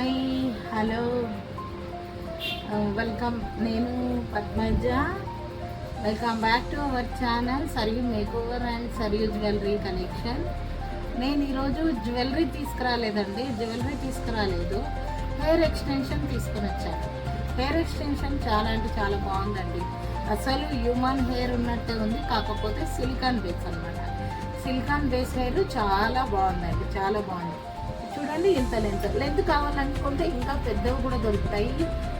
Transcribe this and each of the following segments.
Hi hello welcome. నేను Padmaja. Welcome back to our channel సరియు makeover and సరియు jewellery collection. నేను ఈరోజు జ్యువెలరీ తీసుకురాలేదు, హెయిర్ ఎక్స్టెన్షన్ తీసుకుని వచ్చాను. హెయిర్ ఎక్స్టెన్షన్ చాలా అంటే చాలా బాగుందండి. అసలు హ్యూమన్ హెయిర్ ఉన్నట్టే ఉంది, కాకపోతే సిలికాన్ బేస్ అనమాట. సిలికాన్ బేస్ హెయిర్ చాలా బాగుందండి, చాలా బాగుంది. చూడండి, ఇంత లెంత్ కావాలనుకుంటే ఇంకా పెద్దవి కూడా దొరుకుతాయి.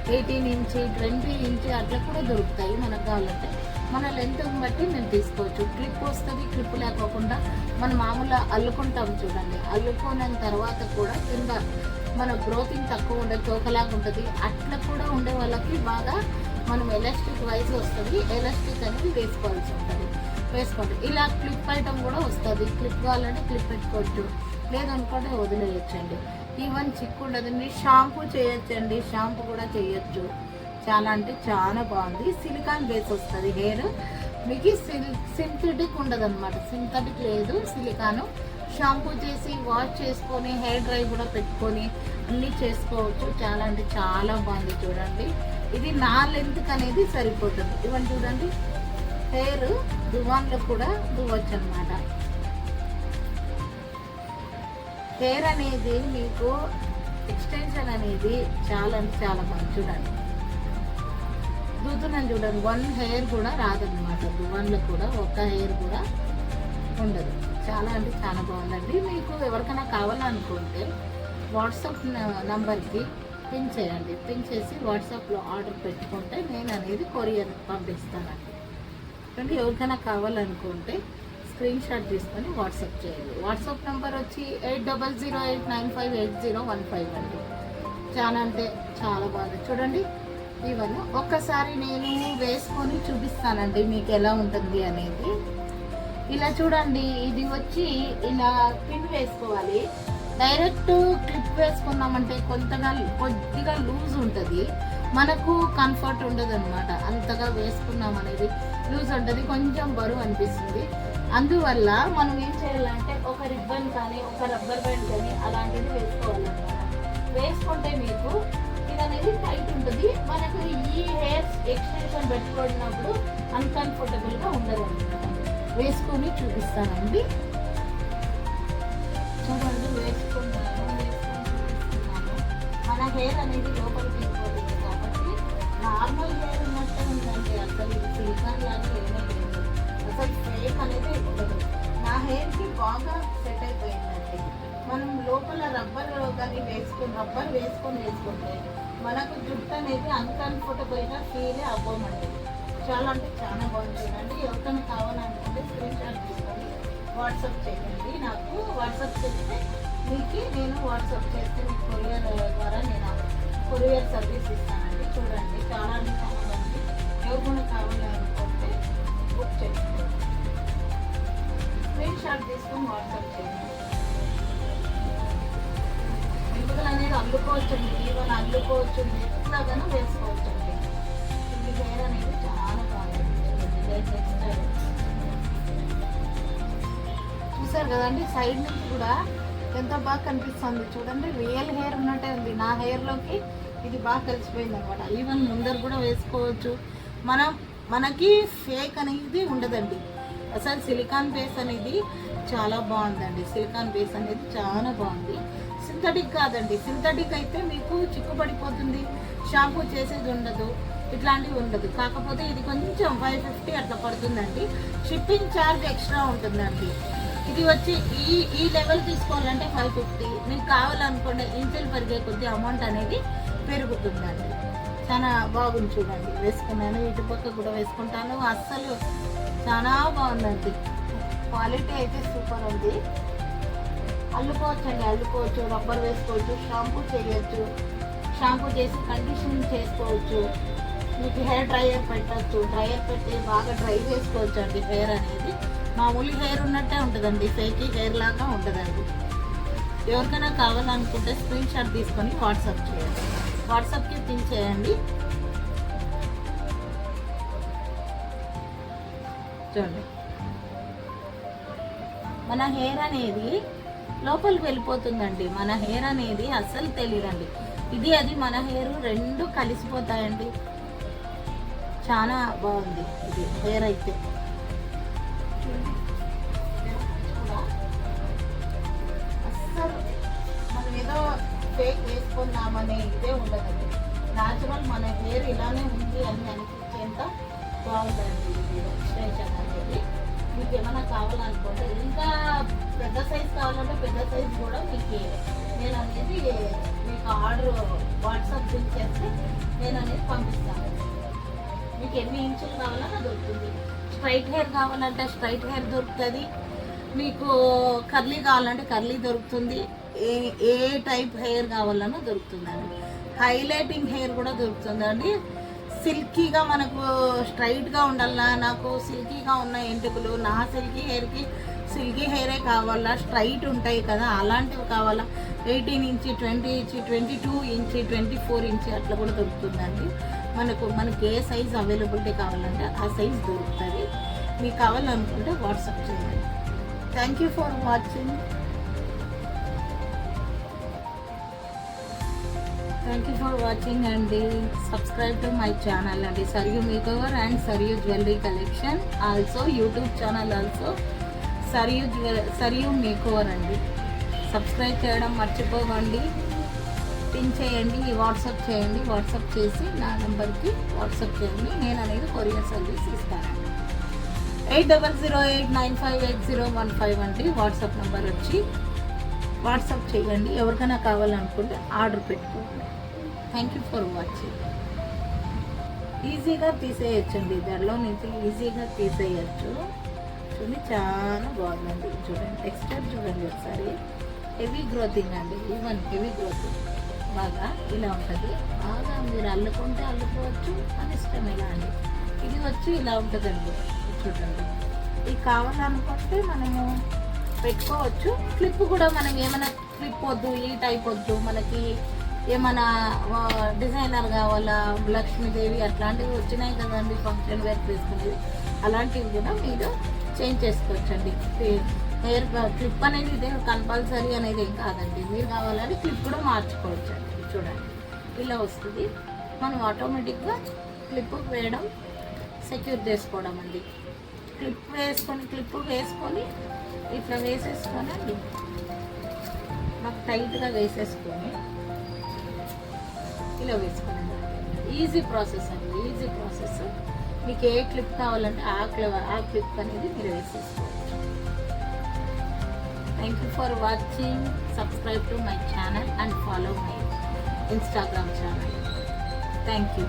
18 ఇంచ్ 20 ఇంచ్ అట్లా కూడా దొరుకుతాయి. మనకు కావాలంటే మన లెంత్ని బట్టి మేము తీసుకోవచ్చు. క్లిప్ వస్తుంది, క్లిప్ లేకోకుండా మనం మామూలుగా అల్లుకుంటాం చూడండి. అల్లుకున్న తర్వాత కూడా కింద మన గ్రోతింగ్ తక్కువ ఉండదు, తోకలాగా ఉంటుంది. అట్లా కూడా ఉండే వాళ్ళకి బాగా మనం ఎలాస్టిక్ వైజ్ వస్తుంది. ఎలాస్టిక్ అనేది వేసుకోండి. ఇలా క్లిప్ ఐటమ్ కూడా వస్తుంది. క్లిప్ కావాలంటే క్లిప్ పెట్టుకోవచ్చు, లేదనుకుంటే వదిలేయచ్చండి. ఈవెన్ చిక్కు ఉండదండి, షాంపూ చేయొచ్చండి, షాంపూ కూడా చేయొచ్చు. చాలా అంటే చాలా బాగుంది. సిలికాన్ బేస్ వస్తుంది హెయిర్. మీకు సింథటిక్ ఉండదు అనమాట, సింథటిక్ లేదు, సిలికాను. షాంపూ చేసి వాష్ చేసుకొని హెయిర్ డ్రై కూడా పెట్టుకొని అన్నీ చేసుకోవచ్చు. చాలా అంటే చాలా బాగుంది. చూడండి, ఇది నా లెంత్కి అనేది సరిపోతుంది. ఇవన్నీ చూడండి, హెయిర్ దువ్వాన్లో కూడా దువ్వచ్చు అనమాట. హెయిర్ అనేది మీకు ఎక్స్టెన్షన్ అనేది చాలా అంటే చాలా బాగుంది. చూడండి, దువ్వుతున్నాను చూడండి, 1 హెయిర్ కూడా రాదనమాట. దువ్వాన్లో కూడా ఒక్క హెయిర్ కూడా ఉండదు. చాలా అంటే చాలా బాగుందండి. మీకు ఎవరికైనా కావాలనుకుంటే వాట్సాప్ నంబర్కి పిన్ చేయండి. పిన్ చేసి వాట్సాప్లో ఆర్డర్ పెట్టుకుంటే నేను అనేది కొరియర్ పంపిస్తానండి. అంటే ఎవరికైనా కావాలనుకుంటే స్క్రీన్ షాట్ తీసుకొని వాట్సాప్ చేయండి. వాట్సాప్ నెంబర్ వచ్చి 8008958015 అండి. చాలా అంటే చాలా బాగుంది. చూడండి, ఇవన్నీ ఒక్కసారి నేను వేసుకొని చూపిస్తానండి మీకు ఎలా ఉంటుంది అనేది. ఇలా చూడండి, ఇది వచ్చి ఇలా పిన్ వేసుకోవాలి. డైరెక్ట్ క్లిప్ వేసుకున్నామంటే కొద్దిగా లూజ్ ఉంటుంది, మనకు కంఫర్ట్ ఉండదు అనమాట. అంతగా వేసుకున్నాం అనేది లూజ్ ఉంటుంది, కొంచెం బరువు అనిపిస్తుంది. అందువల్ల మనం ఏం చేయాలంటే ఒక రిబ్బన్ కానీ ఒక రబ్బర్ బ్యాండ్ కానీ అలాంటిది వేసుకోవాలన్నమాట. వేసుకుంటే మీకు ఇది అనేది టైట్ ఉంటుంది. మనకు ఈ హెయిర్ ఎక్స్టెన్షన్ పెట్టుకున్నప్పుడు అన్కంఫర్టబుల్గా ఉండదు అనమాట. వేసుకొని చూపిస్తానండి. చూడండి, వేసుకున్నాను. మన హెయిర్ అనేది లోపలికి వెళ్ళిపోతుంది కాబట్టి నార్మల్ హెయిర్ ఉన్నట్టే ఉందండి. అసలు ఇది సిలికాన్ లాగా ఏమీ లేదు, అసలు ఫేక్ అనేది ఉండదు. నా హెయిర్కి బాగా సెట్ అయిపోయిందండి. మనం లోపల రబ్బర్ వేసుకుంటే మనకు జుట్టు అనేది అన్కంఫర్టబుల్గా ఫీల్ అవ్వమండి. చాలా అంటే చాలా బాగుంది. చూడండి, ఎవరికైనా కావాలనుకుంటే స్క్రీన్ షాట్ తీసుకొని వాట్సాప్ చేయండి. నాకు వాట్సాప్ చేస్తే మీకు నేను వాట్సాప్ చేస్తే మీకు కొరియర్ ద్వారా నేను కొరియర్ సర్వీస్ ఇస్తానండి. చూడండి, చాలా అంటే చాలా బాగుంది. ఎవరికైనా కావాలనుకుంటే బుక్ చేసుకోండి. స్క్రీన్ షాట్ తీసుకొని వాట్సాప్ చేయండి. వెంట్రుకలు అనేది అల్లుకోవచ్చండి, ఈవెన్ అల్లుకోవచ్చు, ఎట్లాగానో వేసుకోవచ్చండి. ఈ హెయిర్ అనేది చాలా బాగుంది. చూసారు కదండి, సైడ్ నుంచి కూడా ఎంత బాగా కనిపిస్తుంది. చూడండి, రియల్ హెయిర్ ఉన్నట్టే ఉంది. నా హెయిర్లోకి ఇది బాగా కలిసిపోయింది అనమాట. ఈవెన్ ముందర కూడా వేసుకోవచ్చు. మనకి ఫేక్ అనేది ఉండదండి. అసలు సిలికాన్ బేస్ అనేది చాలా బాగుందండి. సిలికాన్ బేస్ అనేది చాలా బాగుంది. సింథటిక్ కాదండి. సింథటిక్ అయితే మీకు చిక్కుపడిపోతుంది, షాంపూ చేసేది ఉండదు, ఇట్లాంటివి ఉండదు. కాకపోతే ఇది కొంచెం 550 అట్లా పడుతుందండి. షిప్పింగ్ ఛార్జ్ ఎక్స్ట్రా ఉంటుందండి. ఇది వచ్చి ఈ లెవెల్ తీసుకోవాలంటే 550. మీకు కావాలనుకుంటే ఇంచులు పెరిగే కొద్ది అమౌంట్ అనేది పెరుగుతుందండి. చాలా బాగుంది. చూడండి, వేసుకున్నాను, ఇటు పక్క కూడా వేసుకుంటాను. అస్సలు చాలా బాగుందండి. క్వాలిటీ అయితే సూపర్ ఉంది. అల్లుకోవచ్చు, రబ్బర్ వేసుకోవచ్చు, షాంపూ చేయొచ్చు, షాంపూ చేసి కండిషనింగ్ చేసుకోవచ్చు. మీకు హెయిర్ డ్రైయర్ పెట్టచ్చు, డ్రైయర్ పెట్టి బాగా డ్రై చేసుకోవచ్చు అండి. హెయిర్ అనేది మామూలు హెయిర్ ఉన్నట్టే ఉంటుందండి, ఫేక్ హెయిర్ లాగా ఉంటుందండి. ఎవరికైనా కావాలనుకుంటే స్క్రీన్ షాట్ తీసుకొని వాట్సాప్ చేయండి. వాట్సాప్కి పిన్ చేయండి. చూడండి, మన హెయిర్ అనేది లోపలికి వెళ్ళిపోతుందండి. మన హెయిర్ అనేది అస్సలు తెలియదండి. ఇది అది మన హెయిర్ రెండు కలిసిపోతాయండి. చాలా బాగుంది ఇది హెయిర్ అయితే. అస్సలు మనం ఏదో ఫేక్ వేసుకున్నామనే ఇదే ఉండదండి. న్యాచురల్ మన హెయిర్ ఇలానే ఉంది అని అనిపించేంత బాగుందండి ఇది ఎక్స్టెన్షన్ అనేది. మీకు ఏమైనా కావాలనుకుంటే, ఇంకా పెద్ద సైజ్ కావాలంటే పెద్ద సైజ్ కూడా మీకు నేను అనేది మీకు ఆర్డర్ వాట్సాప్ బిల్ చేస్తే నేను అనేది పంపిస్తాను. మీకు ఎన్ని ఇంచులు కావాలన్నా దొరుకుతుంది. స్ట్రైట్ హెయిర్ కావాలంటే స్ట్రైట్ హెయిర్ దొరుకుతుంది. మీకు కర్లీ కావాలంటే కర్లీ దొరుకుతుంది. ఏ టైప్ హెయిర్ కావాలన్నా దొరుకుతుందండి. హైలైటింగ్ హెయిర్ కూడా దొరుకుతుందండి. సిల్కీగా మనకు స్ట్రైట్గా ఉండాలా, నాకు సిల్కీగా ఉన్న ఎంటుకలు, నా సిల్కీ హెయిర్కి సిల్కీ హెయిరే కావాలా, స్ట్రైట్ ఉంటాయి కదా అలాంటివి కావాలా, 18 ఇంచ్, 20 ఇంచ్, 22 ఇంచ్, 24 ఇంచ్ అట్లా కూడా దొరుకుతుందండి. మనకి ఏ సైజ్ అవైలబిలిటీ కావాలంటే ఆ సైజ్ దొరుకుతుంది. మీకు కావాలనుకుంటే వాట్సాప్ చేయండి. Thank you for watching. Thank you for watching అండి. సబ్స్క్రైబ్ టు మై ఛానల్ అండి, సరియు మేకోవర్ అండ్ సరియు jewellery collection. Also YouTube channel also Sarayu makeover అండి. సబ్స్క్రైబ్ చేయడం మర్చిపోకండి. పిన్ చేయండి, వాట్సాప్ చేయండి. వాట్సాప్ చేసి నా నెంబర్కి వాట్సాప్ చేయండి. నేను అనేది కొరియర్ సర్వీస్ ఇస్తానండి. 8008958015 అండి వాట్సాప్ నెంబర్ వచ్చి. వాట్సాప్ చేయండి. ఎవరికైనా కావాలనుకుంటే ఆర్డర్ పెట్టుకోండి. Thank you for watching. ఈజీగా తీసేయచ్చండి, దానిలో నుంచి ఈజీగా తీసేయచ్చు. చూడండి చాలా బాగుందండి. చూడండి టెక్స్చర్ చూడండి ఒకసారి. హెవీ గ్రోతింగ్ అండి, ఈవెన్ హెవీ గ్రోతింగ్ బాగా ఇలా ఉంటుంది. బాగా మీరు అల్లుకుంటే అల్లుకోవచ్చు, అని ఇష్టం ఇలా అండి. ఇది వచ్చి ఇలా ఉంటుందండి. చూడండి ఇది కావాలనుకుంటే మనము పెట్టుకోవచ్చు. క్లిప్ కూడా మనం ఏమైనా క్లిప్ వద్దు, ఈ టైప్ వద్దు, మనకి ఏమైనా డిజైనర్ కావాలా, లక్ష్మీదేవి అట్లాంటివి వచ్చినాయి కదండి ఫంక్షన్ వేర్ వేసుకునేది, అలాంటివి కూడా మీరు చేంజ్ చేసుకోవచ్చండి. హెయిర్ క్లిప్ అనేది ఇదే కంపల్సరీ అనేది ఏం కాదండి. మీరు కావాలని క్లిప్ కూడా మార్చుకోవచ్చు అండి. చూడండి ఇలా వస్తుంది. మనం ఆటోమేటిక్గా క్లిప్ వేయడం, సెక్యూర్ చేసుకోవడం అండి. క్లిప్ వేసుకొని ఇట్లా వేసేసుకోనండి, మాకు టైట్గా వేసేసుకొని ఇలా వేసుకోండి. ఈజీ ప్రాసెస్ అండి, ఈజీ ప్రాసెస్. మీకు ఏ క్లిప్ కావాలంటే ఆ క్లిప్ అనేది మీరు వేసేసుకోవచ్చు. Thank you for watching. Subscribe to my channel and follow my Instagram channel. Thank you.